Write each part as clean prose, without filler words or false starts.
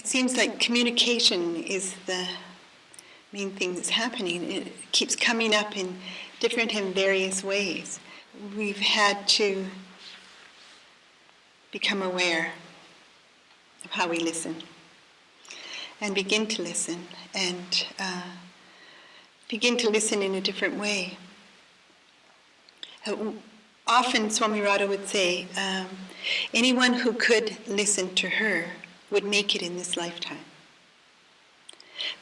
seems like communication is the main thing that's happening. It keeps coming up in different and various ways. We've had to become aware of how we listen and begin to listen and begin to listen in a different way. Often Swami Radha would say, anyone who could listen to her would make it in this lifetime.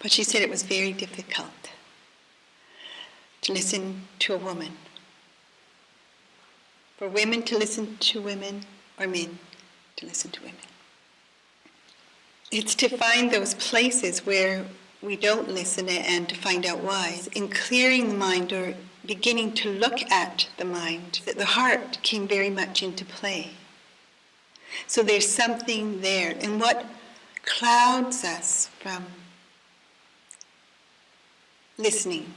But she said it was very difficult to listen to a woman. For women to listen to women, or men to listen to women. It's to find those places where we don't listen and to find out why. In clearing the mind or beginning to look at the mind, that the heart came very much into play. So there's something there. And what clouds us from listening?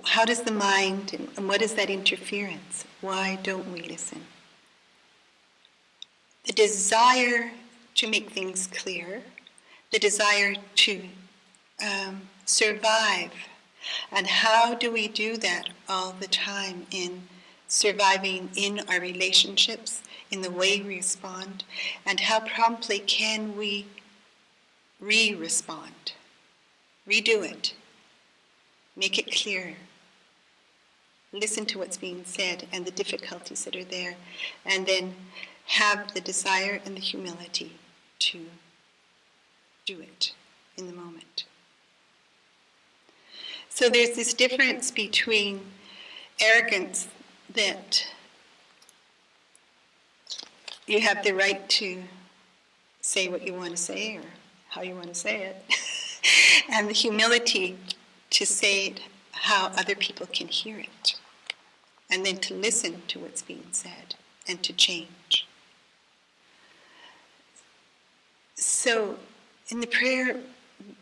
How does the mind, and what is that interference? Why don't we listen? The desire to make things clear, the desire to survive. And how do we do that all the time in surviving in our relationships, in the way we respond, and how promptly can we re-respond, redo it, make it clearer, listen to what's being said and the difficulties that are there, and then have the desire and the humility to do it in the moment. So there's this difference between arrogance that you have the right to say what you want to say or how you want to say it, and the humility to say it how other people can hear it, and then to listen to what's being said and to change. So in the prayer,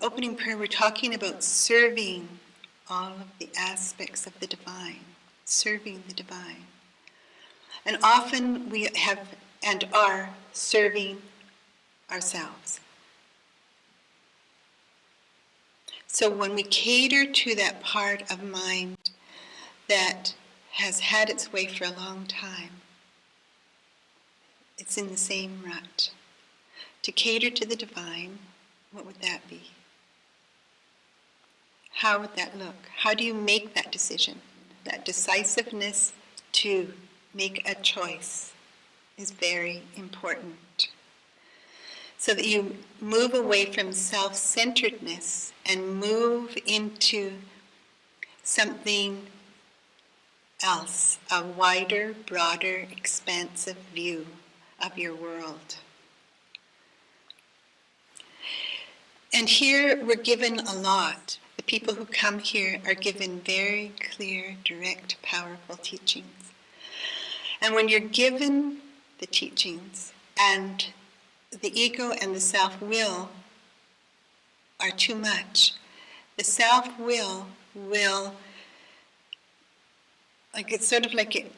opening prayer, we're talking about serving all of the aspects of the divine, serving the divine. And often we have and are serving ourselves. So when we cater to that part of mind that has had its way for a long time, it's in the same rut. To cater to the divine, what would that be? How would that look? How do you make that decision? That decisiveness to make a choice is very important. So that you move away from self-centeredness and move into something else, a wider, broader, expansive view of your world. And here we're given a lot. The people who come here are given very clear, direct, powerful teachings. And when you're given the teachings and the ego and the self-will are too much, the self-will will, it's sort of like it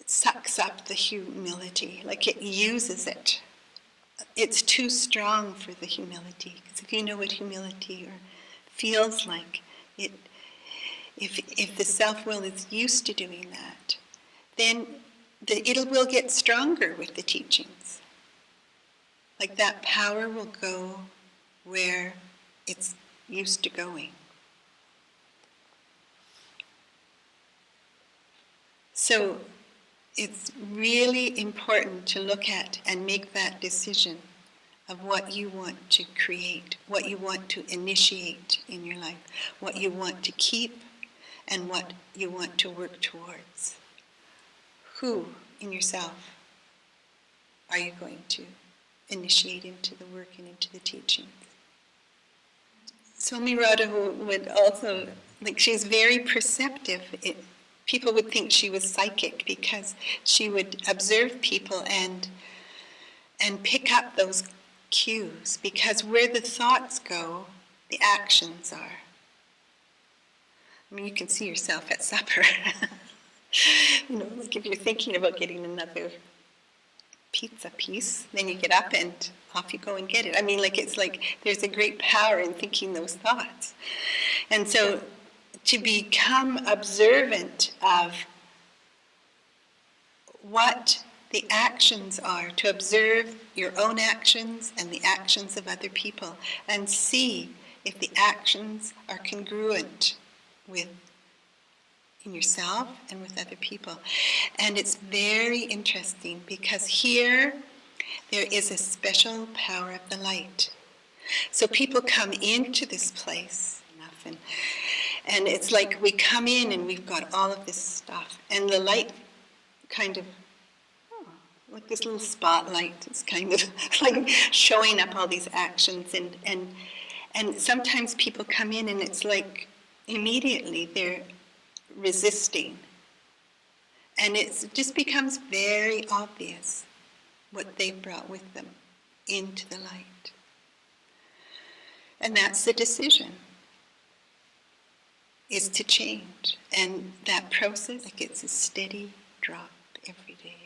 sucks up the humility, like it uses it. It's too strong for the humility, because if you know what humility feels like, if the self-will is used to doing that, then it will get stronger with the teachings. Like that power will go where it's used to going. So it's really important to look at and make that decision of what you want to create, what you want to initiate in your life, what you want to keep, and what you want to work towards. Who in yourself are you going to initiate into the work and into the teachings? Swami Radha would also, she's very perceptive. People would think she was psychic because she would observe people and pick up those cues, because where the thoughts go, the actions are. I mean, you can see yourself at supper. Like if you're thinking about getting another pizza piece, then you get up and off you go and get it. I mean, it's like there's a great power in thinking those thoughts. And so to become observant of what the actions are, to observe your own actions and the actions of other people, and see if the actions are congruent with in yourself and with other people. And it's very interesting because here there is a special power of the light. So people come into this place enough, and it's like we come in and we've got all of this stuff, and the light kind of, like this little spotlight, it's kind of like showing up all these actions, and sometimes people come in and it's like immediately they're resisting, and it just becomes very obvious what they've brought with them into the light. And that's the decision, is to change. And that process, it's a steady drop every day.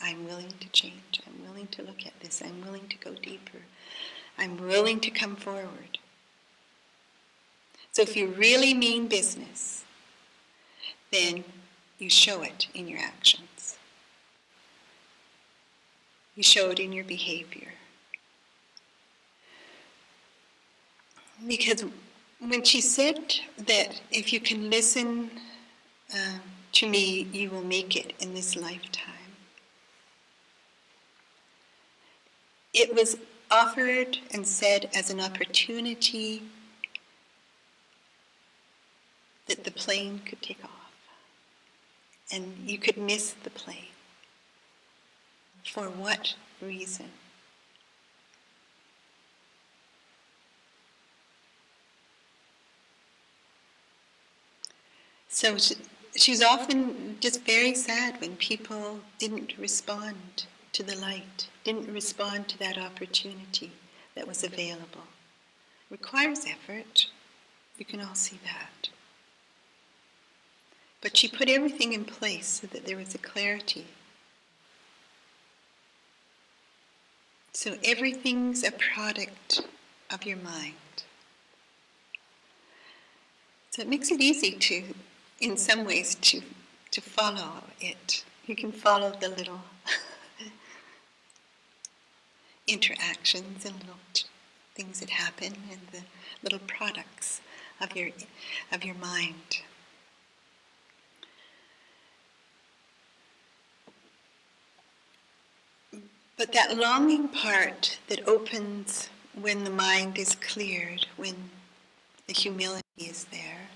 I'm willing to change. I'm willing to look at this. I'm willing to go deeper. I'm willing to come forward. So if you really mean business, then you show it in your actions. You show it in your behavior. Because when she said that if you can listen to me, you will make it in this lifetime, it was offered and said as an opportunity that the plane could take off. And you could miss the plane. For what reason? So she's often just very sad when people didn't respond to the light, didn't respond to that opportunity that was available. It requires effort. You can all see that. But she put everything in place so that there was a clarity. So everything's a product of your mind. So it makes it easy to, in some ways, to follow it. You can follow the little interactions and little things that happen and the little products of your mind. But that longing part that opens when the mind is cleared, when the humility is there,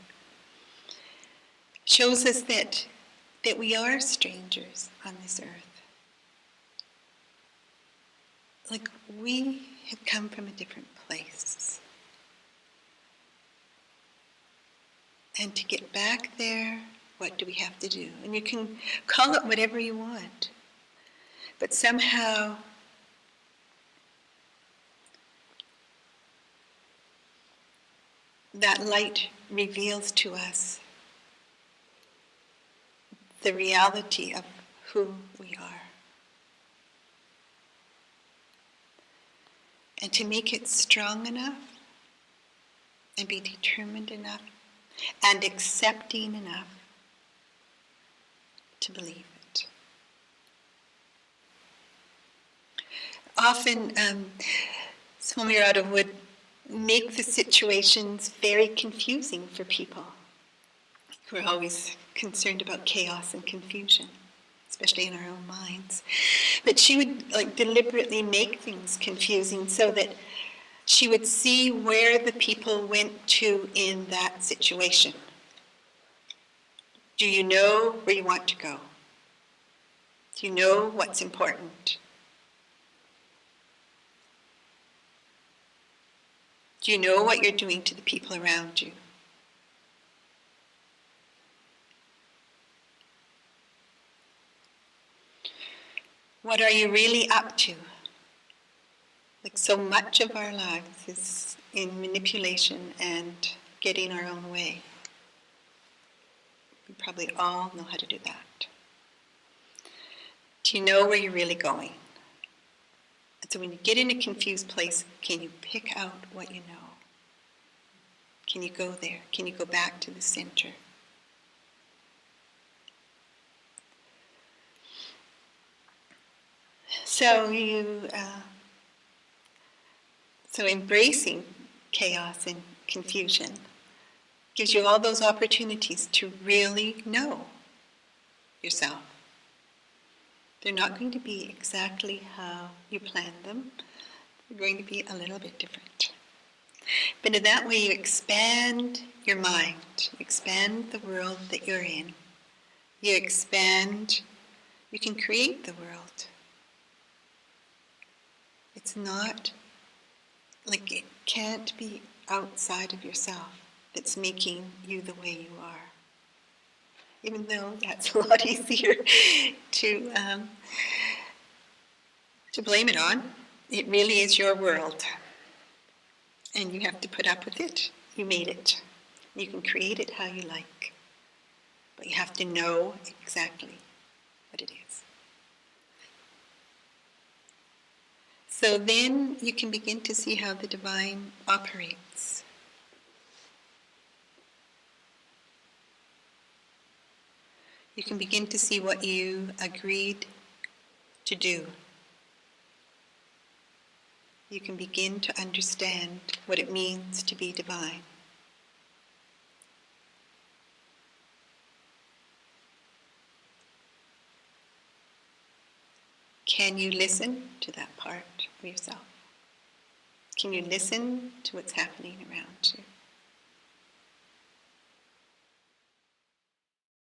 shows us that we are strangers on this earth. Like we have come from a different place. And to get back there, what do we have to do? And you can call it whatever you want. But somehow that light reveals to us the reality of who we are. And to make it strong enough and be determined enough and accepting enough to believe it. Often, Swami Radha would make the situations very confusing for people who are always concerned about chaos and confusion, especially in our own minds. But she would deliberately make things confusing so that she would see where the people went to in that situation. Do you know where you want to go? Do you know what's important? Do you know what you're doing to the people around you? What are you really up to? Like so much of our lives is in manipulation and getting our own way. We probably all know how to do that. Do you know where you're really going? So when you get in a confused place, can you pick out what you know? Can you go there? Can you go back to the center? So so embracing chaos and confusion gives you all those opportunities to really know yourself. They're not going to be exactly how you planned them. They're going to be a little bit different. But in that way, you expand your mind, you expand the world that you're in. You can create the world. It's not, like, it can't be outside of yourself that's making you the way you are. Even though that's a lot easier to blame it on, it really is your world. And you have to put up with it. You made it. You can create it how you like. But you have to know exactly what it is. So then you can begin to see how the divine operates. You can begin to see what you agreed to do. You can begin to understand what it means to be divine. Can you listen to that part of yourself? Can you listen to what's happening around you?